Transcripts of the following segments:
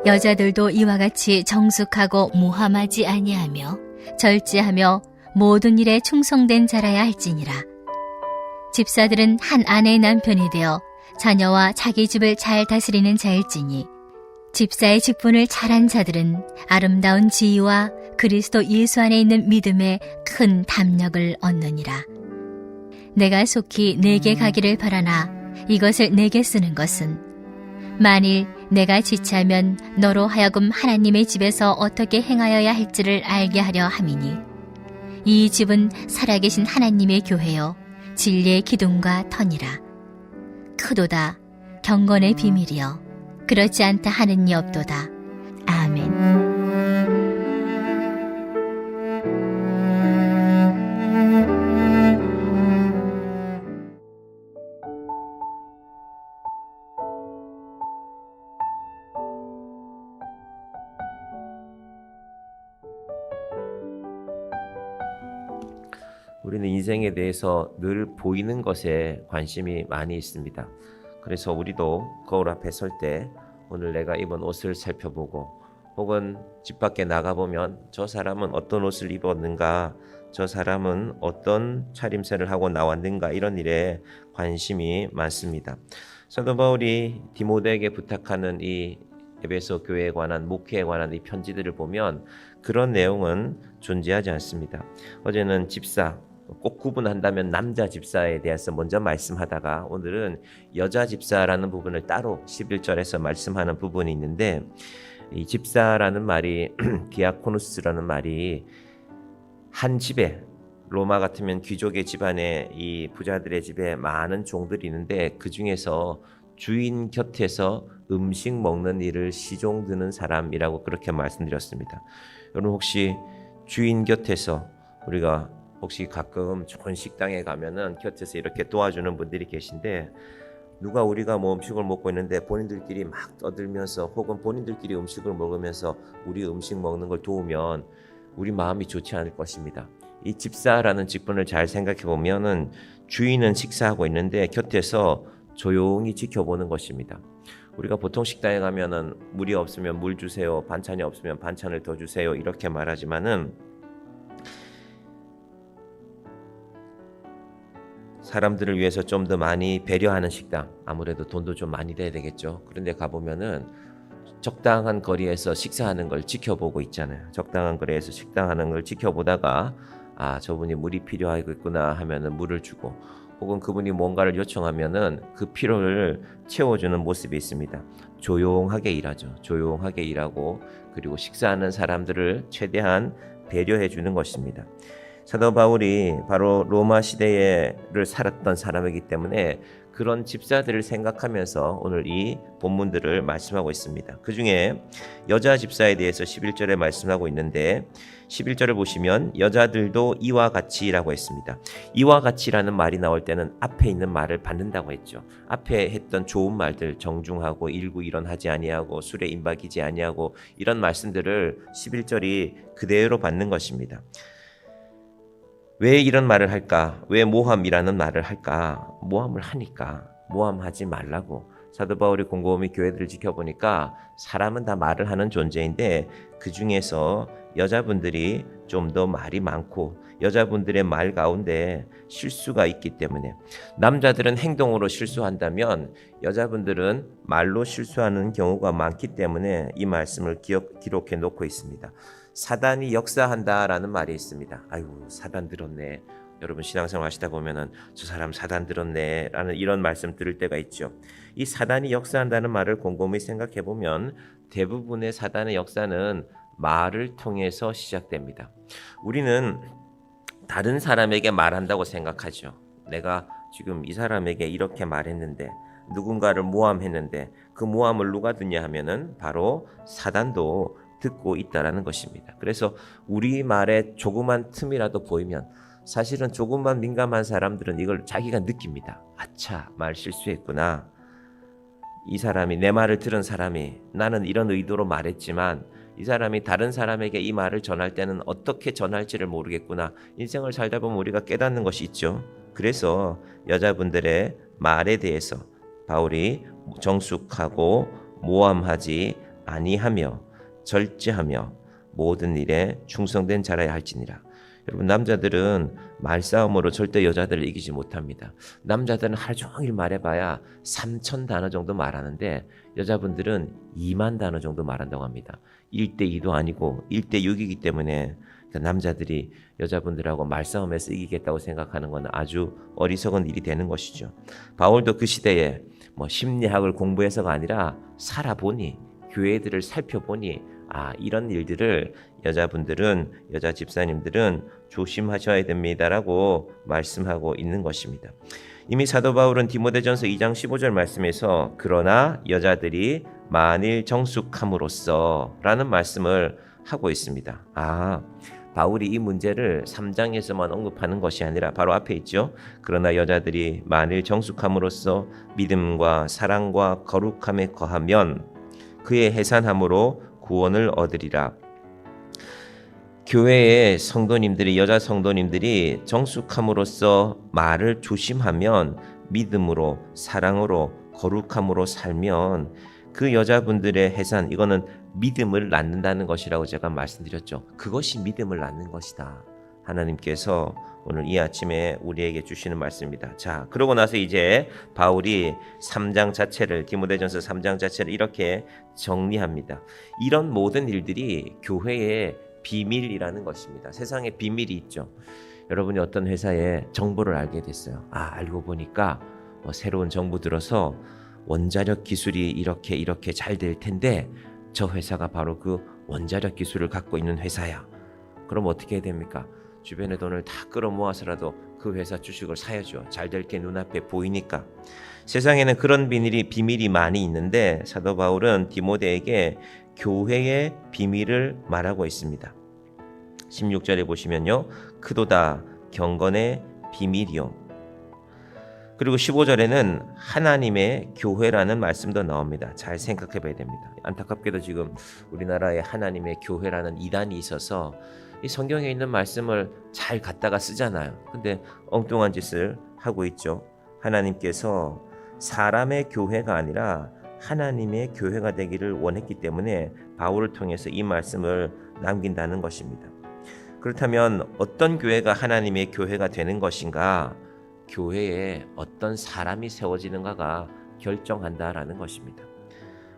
여자들도 이와 같이 정숙하고 모함하지 아니하며 절제하며 모든 일에 충성된 자라야 할지니라. 집사들은 한 아내의 남편이 되어 자녀와 자기 집을 잘 다스리는 자일지니 집사의 직분을 잘한 자들은 아름다운 지위와 그리스도 예수 안에 있는 믿음에 큰 담력을 얻느니라. 내가 속히 내게 가기를 바라나 이것을 내게 쓰는 것은 만일 내가 지체하면 너로 하여금 하나님의 집에서 어떻게 행하여야 할지를 알게 하려 함이니 이 집은 살아계신 하나님의 교회요 진리의 기둥과 터니라. 크도다 경건의 비밀이여 그렇지 않다 하는 이 없도다. 아멘. 우리는 인생에 대해서 늘 보이는 것에 관심이 많이 있습니다. 그래서 우리도 거울 앞에 설 때 오늘 내가 입은 옷을 살펴보고 혹은 집 밖에 나가보면 저 사람은 어떤 옷을 입었는가, 저 사람은 어떤 차림새를 하고 나왔는가 이런 일에 관심이 많습니다. 사도 바울이 디모데에게 부탁하는 이 에베소 교회에 관한 목회에 관한 이 편지들을 보면 그런 내용은 존재하지 않습니다. 어제는 집사 꼭 구분한다면 남자 집사에 대해서 먼저 말씀하다가 오늘은 여자 집사라는 부분을 따로 11절에서 말씀하는 부분이 있는데 이 집사라는 말이 디아코누스라는 말이 한 집에 로마 같으면 귀족의 집안에 이 부자들의 집에 많은 종들이 있는데 그 중에서 주인 곁에서 음식 먹는 일을 시종 드는 사람이라고 그렇게 말씀드렸습니다. 여러분 혹시 주인 곁에서 우리가 혹시 가끔 좋은 식당에 가면은 곁에서 이렇게 도와주는 분들이 계신데 누가 우리가 뭐 음식을 먹고 있는데 본인들끼리 막 떠들면서 혹은 본인들끼리 음식을 먹으면서 우리 음식 먹는 걸 도우면 우리 마음이 좋지 않을 것입니다. 이 집사라는 직분을 잘 생각해 보면은 주인은 식사하고 있는데 곁에서 조용히 지켜보는 것입니다. 우리가 보통 식당에 가면은 물이 없으면 물 주세요, 반찬이 없으면 반찬을 더 주세요 이렇게 말하지만은 사람들을 위해서 좀 더 많이 배려하는 식당, 아무래도 돈도 좀 많이 돼야 되겠죠. 그런데 가보면은 적당한 거리에서 식사하는 걸 지켜보고 있잖아요. 적당한 거리에서 식당하는 걸 지켜보다가 아 저분이 물이 필요하겠구나 하면은 물을 주고 혹은 그분이 뭔가를 요청하면은 그 필요를 채워주는 모습이 있습니다. 조용하게 일하죠. 조용하게 일하고 그리고 식사하는 사람들을 최대한 배려해 주는 것입니다. 사도 바울이 바로 로마 시대를 살았던 사람이기 때문에 그런 집사들을 생각하면서 오늘 이 본문들을 말씀하고 있습니다. 그 중에 여자 집사에 대해서 11절에 말씀하고 있는데 11절을 보시면 여자들도 이와 같이라고 했습니다. 이와 같이라는 말이 나올 때는 앞에 있는 말을 받는다고 했죠. 앞에 했던 좋은 말들 정중하고 일구일언하지 아니하고 술에 임박이지 아니하고 이런 말씀들을 11절이 그대로 받는 것입니다. 왜 이런 말을 할까? 왜 모함이라는 말을 할까? 모함을 하니까 모함하지 말라고. 사도 바울이 곰곰이 교회들을 지켜보니까 사람은 다 말을 하는 존재인데 그 중에서 여자분들이 좀 더 말이 많고 여자분들의 말 가운데 실수가 있기 때문에 남자들은 행동으로 실수한다면 여자분들은 말로 실수하는 경우가 많기 때문에 이 말씀을 기록해 놓고 있습니다. 사단이 역사한다라는 말이 있습니다. 아이고 사단 들었네. 여러분 신앙생활 하시다 보면은 저 사람 사단 들었네 라는 이런 말씀 들을 때가 있죠. 이 사단이 역사한다는 말을 곰곰이 생각해 보면 대부분의 사단의 역사는 말을 통해서 시작됩니다. 우리는 다른 사람에게 말한다고 생각하죠. 내가 지금 이 사람에게 이렇게 말했는데 누군가를 모함했는데 그 모함을 누가 듣냐 하면은 바로 사단도 듣고 있다라는 것입니다. 그래서 우리 말에 조그만 틈이라도 보이면 사실은 조금만 민감한 사람들은 이걸 자기가 느낍니다. 아차, 말 실수했구나. 이 사람이 내 말을 들은 사람이 나는 이런 의도로 말했지만 이 사람이 다른 사람에게 이 말을 전할 때는 어떻게 전할지를 모르겠구나. 인생을 살다 보면 우리가 깨닫는 것이 있죠. 그래서 여자분들의 말에 대해서 바울이 정숙하고 모함하지 아니하며 절제하며 모든 일에 충성된 자라야 할지니라. 여러분, 남자들은 말싸움으로 절대 여자들을 이기지 못합니다. 남자들은 하루 종일 말해봐야 3,000 단어 정도 말하는데 여자분들은 2만 단어 정도 말한다고 합니다. 1대2도 아니고 1대6이기 때문에 남자들이 여자분들하고 말싸움에서 이기겠다고 생각하는 건 아주 어리석은 일이 되는 것이죠. 바울도 그 시대에 심리학을 공부해서가 아니라 살아보니, 교회들을 살펴보니 이런 일들을 여자분들은, 여자 집사님들은 조심하셔야 됩니다라고 말씀하고 있는 것입니다. 이미 사도 바울은 디모데전서 2장 15절 말씀에서 그러나 여자들이 만일 정숙함으로써 라는 말씀을 하고 있습니다. 바울이 이 문제를 3장에서만 언급하는 것이 아니라 바로 앞에 있죠. 그러나 여자들이 만일 정숙함으로써 믿음과 사랑과 거룩함에 거하면 그의 해산함으로 구원을 얻으리라. 교회의 성도님들이, 여자 성도님들이 정숙함으로써 말을 조심하면 믿음으로 사랑으로 거룩함으로 살면 그 여자분들의 해산, 이거는 믿음을 낳는다는 것이라고 제가 말씀드렸죠. 그것이 믿음을 낳는 것이다. 하나님께서 오늘 이 아침에 우리에게 주시는 말씀입니다. 자, 그러고 나서 이제 바울이 3장 자체를, 디모데전서 3장 자체를 이렇게 정리합니다. 이런 모든 일들이 교회의 비밀이라는 것입니다. 세상에 비밀이 있죠. 여러분이 어떤 회사에 정보를 알게 됐어요. 알고 보니까 새로운 정부 들어서 원자력 기술이 이렇게 잘 될 텐데 저 회사가 바로 그 원자력 기술을 갖고 있는 회사야. 그럼 어떻게 해야 됩니까? 주변의 돈을 다 끌어모아서라도 그 회사 주식을 사야죠. 잘 될 게 눈앞에 보이니까. 세상에는 그런 비밀이 많이 있는데 사도 바울은 디모데에게 교회의 비밀을 말하고 있습니다. 16절에 보시면요. 크도다 경건의 비밀이요. 그리고 15절에는 하나님의 교회라는 말씀도 나옵니다. 잘 생각해 봐야 됩니다. 안타깝게도 지금 우리나라에 하나님의 교회라는 이단이 있어서 이 성경에 있는 말씀을 잘 갖다가 쓰잖아요. 근데 엉뚱한 짓을 하고 있죠. 하나님께서 사람의 교회가 아니라 하나님의 교회가 되기를 원했기 때문에 바울을 통해서 이 말씀을 남긴다는 것입니다. 그렇다면 어떤 교회가 하나님의 교회가 되는 것인가? 교회에 어떤 사람이 세워지는가가 결정한다라는 것입니다.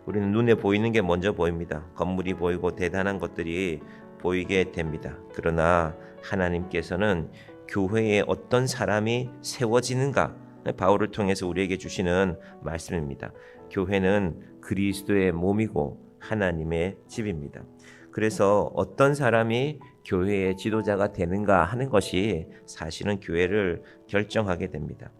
우리는 눈에 보이는 게 먼저 보입니다. 건물이 보이고 대단한 것들이 보이게 됩니다. 그러나 하나님께서는 교회에 어떤 사람이 세워지는가? 바울을 통해서 우리에게 주시는 말씀입니다. 교회는 그리스도의 몸이고 하나님의 집입니다. 그래서 어떤 사람이 교회의 지도자가 되는가 하는 것이 사실은 교회를 결정하게 됩니다.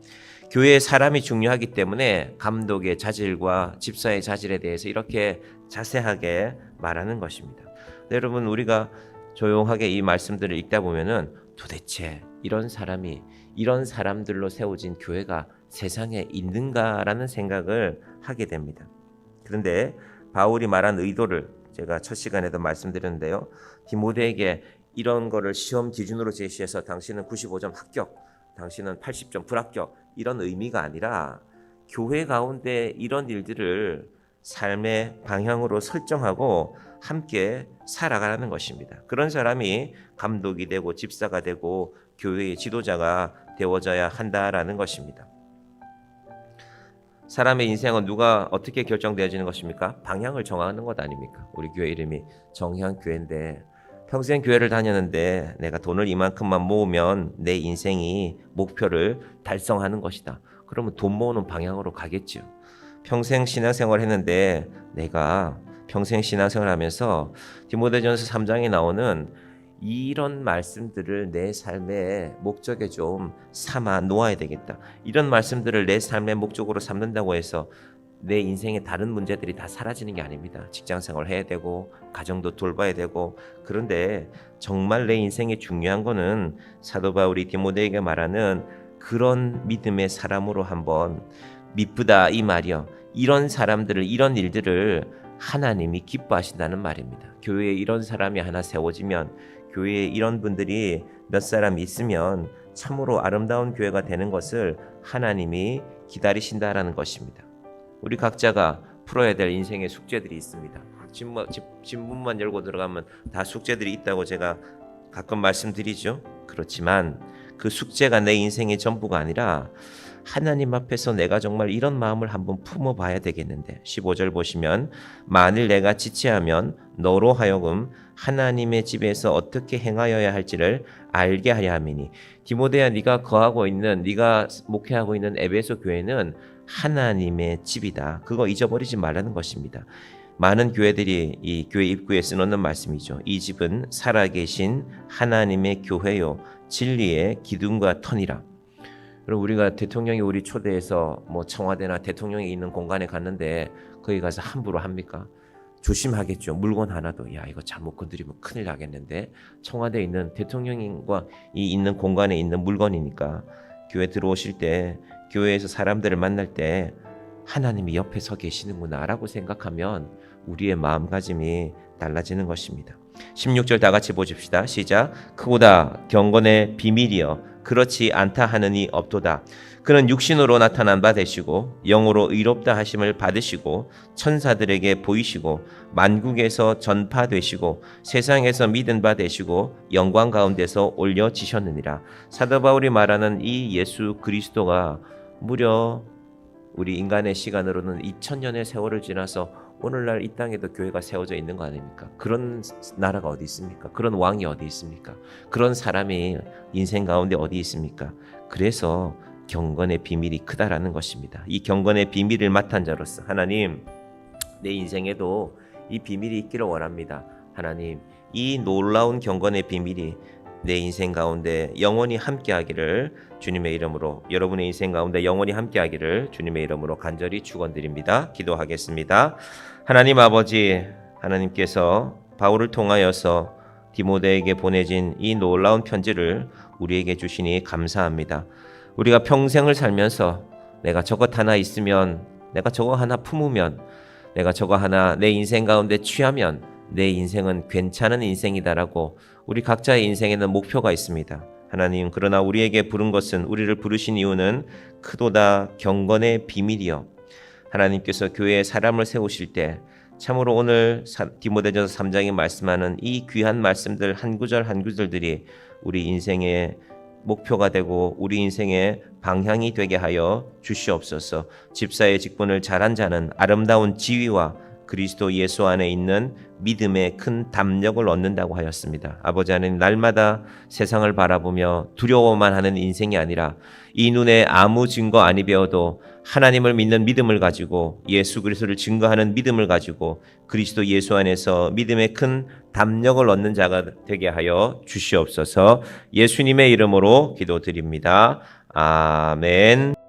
교회의 사람이 중요하기 때문에 감독의 자질과 집사의 자질에 대해서 이렇게 자세하게 말하는 것입니다. 여러분, 우리가 조용하게 이 말씀들을 읽다 보면은 도대체 이런 사람들로 세워진 교회가 세상에 있는가라는 생각을 하게 됩니다. 그런데 바울이 말한 의도를 제가 첫 시간에도 말씀드렸는데요. 디모데에게 이런 거를 시험 기준으로 제시해서 당신은 95점 합격, 당신은 80점 불합격, 이런 의미가 아니라 교회 가운데 이런 일들을 삶의 방향으로 설정하고 함께 살아가는 것입니다. 그런 사람이 감독이 되고 집사가 되고 교회의 지도자가 되어져야 한다라는 것입니다. 사람의 인생은 누가 어떻게 결정되어지는 것입니까? 방향을 정하는 것 아닙니까? 우리 교회 이름이 정향교회인데 평생 교회를 다녔는데 내가 돈을 이만큼만 모으면 내 인생이 목표를 달성하는 것이다. 그러면 돈 모으는 방향으로 가겠죠. 평생 신앙생활 했는데 내가 평생 신앙생활 하면서 디모데전서 3장에 나오는 이런 말씀들을 내 삶의 목적에 좀 삼아 놓아야 되겠다. 이런 말씀들을 내 삶의 목적으로 삼는다고 해서 내 인생의 다른 문제들이 다 사라지는 게 아닙니다. 직장생활 해야 되고 가정도 돌봐야 되고. 그런데 정말 내 인생에 중요한 거는 사도 바울이 디모데에게 말하는 그런 믿음의 사람으로 한번 미쁘다 이 말이요. 이런 사람들을, 이런 일들을 하나님이 기뻐하신다는 말입니다. 교회에 이런 사람이 하나 세워지면, 교회에 이런 분들이 몇 사람 있으면 참으로 아름다운 교회가 되는 것을 하나님이 기다리신다라는 것입니다. 우리 각자가 풀어야 될 인생의 숙제들이 있습니다. 집문만 열고 들어가면 다 숙제들이 있다고 제가 가끔 말씀드리죠. 그렇지만 그 숙제가 내 인생의 전부가 아니라 하나님 앞에서 내가 정말 이런 마음을 한번 품어봐야 되겠는데, 15절 보시면 만일 내가 지체하면 너로 하여금 하나님의 집에서 어떻게 행하여야 할지를 알게 하려 함이니. 디모데야, 네가 거하고 있는, 네가 목회하고 있는 에베소 교회는 하나님의 집이다. 그거 잊어버리지 말라는 것입니다. 많은 교회들이 이 교회 입구에 써놓는 말씀이죠. 이 집은 살아계신 하나님의 교회요 진리의 기둥과 터니라. 그럼 우리가 대통령이 우리 초대해서 뭐 청와대나 대통령이 있는 공간에 갔는데 거기 가서 함부로 합니까? 조심하겠죠. 물건 하나도 야 이거 잘못 건드리면 큰일 나겠는데, 청와대에 있는 대통령과 이 있는 공간에 있는 물건이니까. 교회 들어오실 때, 교회에서 사람들을 만날 때 하나님이 옆에 서 계시는구나 라고 생각하면 우리의 마음가짐이 달라지는 것입니다. 16절 다 같이 보십시다. 시작. 크고다 경건의 비밀이여 그렇지 않다 하느니 없도다. 그는 육신으로 나타난 바 되시고 영으로 의롭다 하심을 받으시고 천사들에게 보이시고 만국에서 전파되시고 세상에서 믿은 바 되시고 영광 가운데서 올려지셨느니라. 사도 바울이 말하는 이 예수 그리스도가 무려 우리 인간의 시간으로는 2000년의 세월을 지나서 오늘날 이 땅에도 교회가 세워져 있는 거 아닙니까? 그런 나라가 어디 있습니까? 그런 왕이 어디 있습니까? 그런 사람이 인생 가운데 어디 있습니까? 그래서 경건의 비밀이 크다라는 것입니다. 이 경건의 비밀을 맡은 자로서 하나님, 내 인생에도 이 비밀이 있기를 원합니다. 하나님, 이 놀라운 경건의 비밀이 내 인생 가운데 영원히 함께하기를 주님의 이름으로, 여러분의 인생 가운데 영원히 함께하기를 주님의 이름으로 간절히 축원드립니다. 기도하겠습니다. 하나님 아버지, 하나님께서 바울을 통하여서 디모데에게 보내진 이 놀라운 편지를 우리에게 주시니 감사합니다. 우리가 평생을 살면서 내가 저것 하나 있으면, 내가 저거 하나 품으면, 내가 저거 하나 내 인생 가운데 취하면 내 인생은 괜찮은 인생이다라고 우리 각자의 인생에는 목표가 있습니다. 하나님, 그러나 우리에게 부른 것은, 우리를 부르신 이유는 크도다 경건의 비밀이요. 하나님께서 교회에 사람을 세우실 때 참으로 오늘 디모데전서 3장에 말씀하는 이 귀한 말씀들 한 구절 한 구절들이 우리 인생의 목표가 되고 우리 인생의 방향이 되게 하여 주시옵소서. 집사의 직분을 잘한 자는 아름다운 지위와 그리스도 예수 안에 있는 믿음의 큰 담력을 얻는다고 하였습니다. 아버지 하나님, 날마다 세상을 바라보며 두려워만 하는 인생이 아니라 이 눈에 아무 증거 아니 배워도 하나님을 믿는 믿음을 가지고 예수 그리스도를 증거하는 믿음을 가지고 그리스도 예수 안에서 믿음의 큰 담력을 얻는 자가 되게 하여 주시옵소서. 예수님의 이름으로 기도드립니다. 아멘.